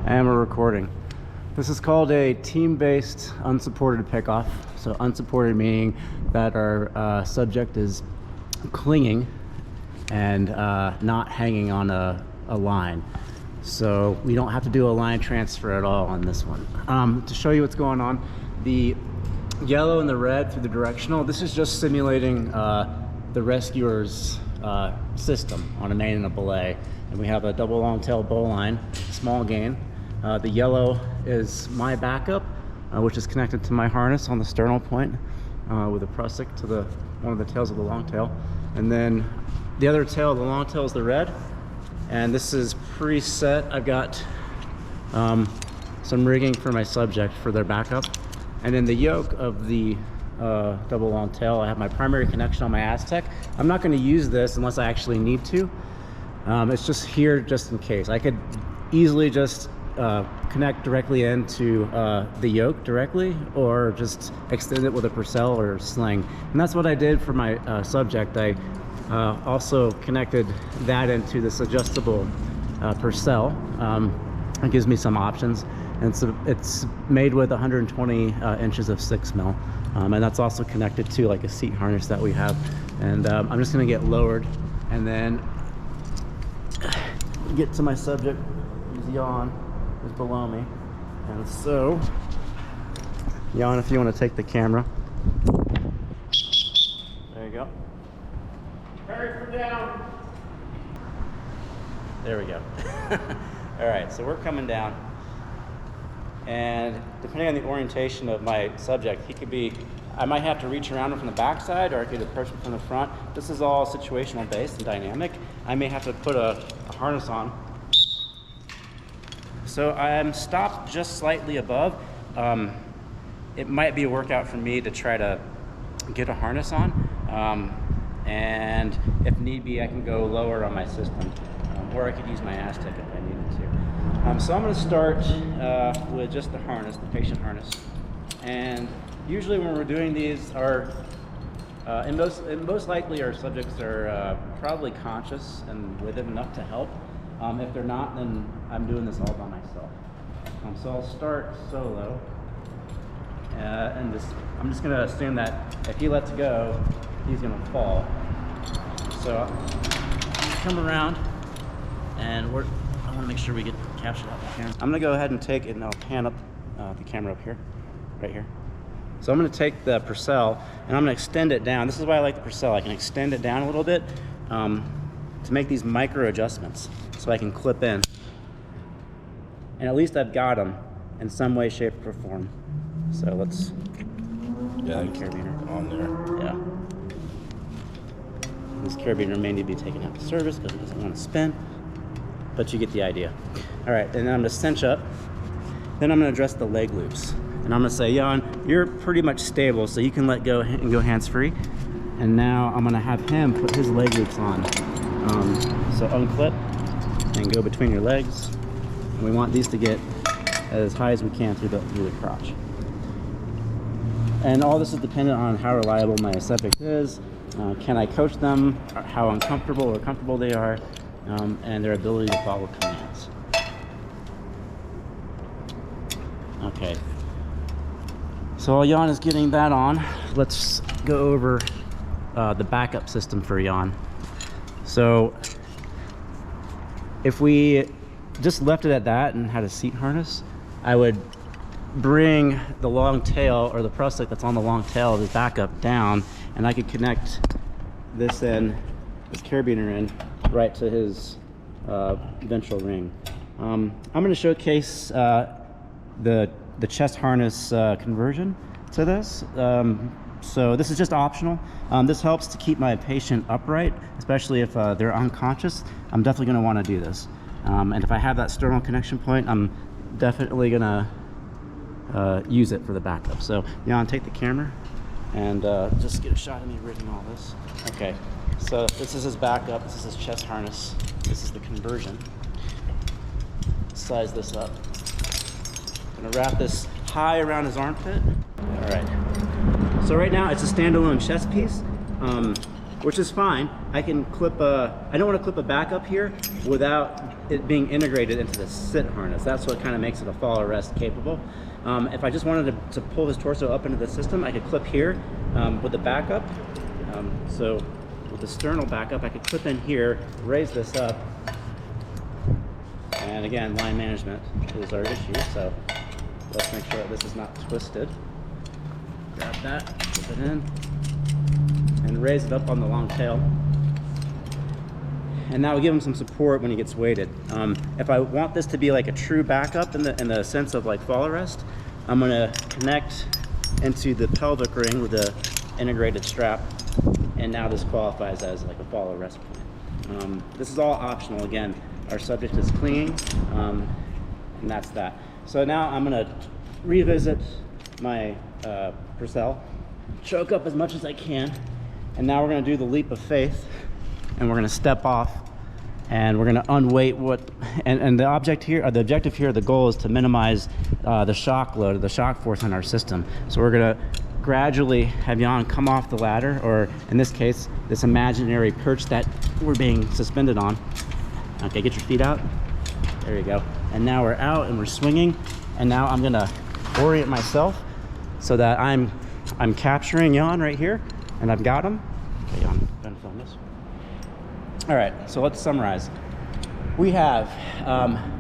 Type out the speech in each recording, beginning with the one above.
And we're recording. This is called a team-based unsupported pickoff. So unsupported meaning that our subject is clinging and not hanging on a line. So we don't have to do a line transfer at all on this one. To show you what's going on, the yellow and the red through the directional, this is just simulating the rescuer's system on a main and a belay. And we have a double long tail bow line, small gain. The yellow is my backup, which is connected to my harness on the sternal point with a prusik to one of the tails of the long tail. And then the other tail, the long tail, is the red. And this is preset. I've got some rigging for my subject for their backup. And in the yoke of the double long tail, I have my primary connection on my Aztec. I'm not going to use this unless I actually need to. It's just here just in case. I could easily just connect directly into the yoke directly, or just extend it with a purcell or sling. And that's what I did for my subject. I also connected that into this adjustable purcell. It gives me some options, and so it's made with 120 inches of 6mm, and that's also connected to like a seat harness that we have. And I'm just going to get lowered and then get to my subject. He's Jan, who's below me, and so Jan, if you want to take the camera. There you go. Hurry for down. There we go. All right, so we're coming down, and depending on the orientation of my subject, he could be, I might have to reach around him from the backside, or I could approach him from the front. This is all situational based and dynamic. I may have to put a harness on. So I'm stopped just slightly above. It might be a workout for me to try to get a harness on. And if need be, I can go lower on my system, or I could use my Aztec if I needed to. So I'm going to start with just the harness, the patient harness. And usually when we're doing these, and most likely our subjects are probably conscious and with it enough to help. If they're not, then I'm doing this all by myself. So I'll start solo, and I'm just going to assume that if he lets go, he's going to fall. So come around, and I want to make sure we get captured out the camera. I'm going to go ahead and take it, and I'll pan up the camera up here, right here. So I'm going to take the purcell, and I'm going to extend it down. This is why I like the purcell. I can extend it down a little bit to make these micro adjustments, so I can clip in. And at least I've got them in some way, shape, or form. So let's... Yeah, carabiner on there. Yeah. This carabiner may need to be taken out of service because it doesn't want to spin, but you get the idea. All right, and then I'm going to cinch up. Then I'm going to address the leg loops. And I'm going to say, Jan, you're pretty much stable, so you can let go and go hands-free. And now I'm going to have him put his leg loops on. So unclip and go between your legs. And we want these to get as high as we can through the crotch. And all this is dependent on how reliable my subject is. Can I coach them, how uncomfortable or comfortable they are, and their ability to follow commands. Okay. So while Jan is getting that on, let's go over the backup system for Jan. So if we just left it at that and had a seat harness, I would bring the long tail, or the prusik that's on the long tail of his backup, down, and I could connect this carabiner in right to his ventral ring. I'm going to showcase the chest harness conversion to this. So this is just optional. This helps to keep my patient upright, especially if they're unconscious. I'm definitely going to want to do this. And if I have that sternal connection point, I'm definitely going to use it for the backup. So Jan, take the camera and just get a shot of me rigging all this. Okay, so this is his backup. This is his chest harness. This is the conversion. Size this up. I'm going to wrap this high around his armpit. All right. So right now it's a standalone chest piece. which is fine. I can clip I don't want to clip a backup here without it being integrated into the sit harness. That's what kind of makes it a fall arrest capable. If I just wanted to pull his torso up into the system, I could clip here with the backup. So with the sternal backup, I could clip in here, raise this up, and again, line management is our issue, so let's make sure that this is not twisted. Grab that, clip it in, and raise it up on the long tail. And that will give him some support when he gets weighted. If I want this to be like a true backup in the sense of like fall arrest, I'm gonna connect into the pelvic ring with the integrated strap, and now this qualifies as like a fall arrest point. This is all optional. Again, our subject is clinging, and that's that. So now I'm gonna revisit my Purcell, choke up as much as I can, and now we're gonna do the leap of faith, and we're gonna step off, and we're gonna unweight what, and the objective here, the goal is to minimize the shock load, the shock force on our system. So we're gonna gradually have Jan come off the ladder, or in this case, this imaginary perch that we're being suspended on. Okay, get your feet out. There you go. And now we're out and we're swinging, and now I'm gonna orient myself so that I'm capturing Jan right here, and I've got him. Okay, Jan, gonna film this. All right, so let's summarize. We have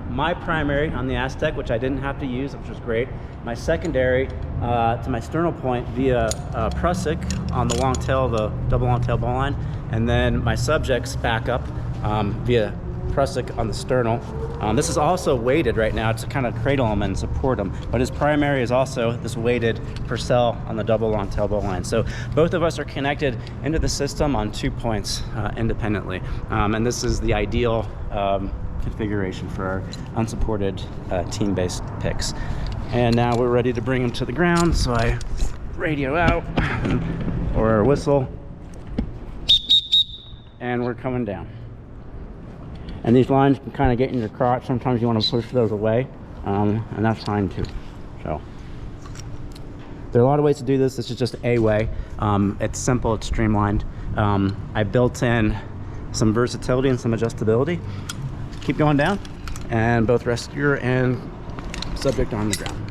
my primary on the Aztec, which I didn't have to use, which was great. My secondary to my sternal point via Prusik on the long tail, the double long tail ball line, and then my subject's backup via Prusik on the sternal. This is also weighted right now to kind of cradle him and support him, but his primary is also this weighted Purcell on the double long tail bow line. So both of us are connected into the system on 2 points independently, and this is the ideal configuration for our unsupported team-based picks. And now we're ready to bring him to the ground, so I radio out or whistle, and we're coming down. And these lines can kind of get in your crotch. Sometimes you want to push those away, and that's fine too. So there are a lot of ways to do this. This is just a way. It's simple, it's streamlined. I built in some versatility and some adjustability. Keep going down, and both rescuer and subject are on the ground.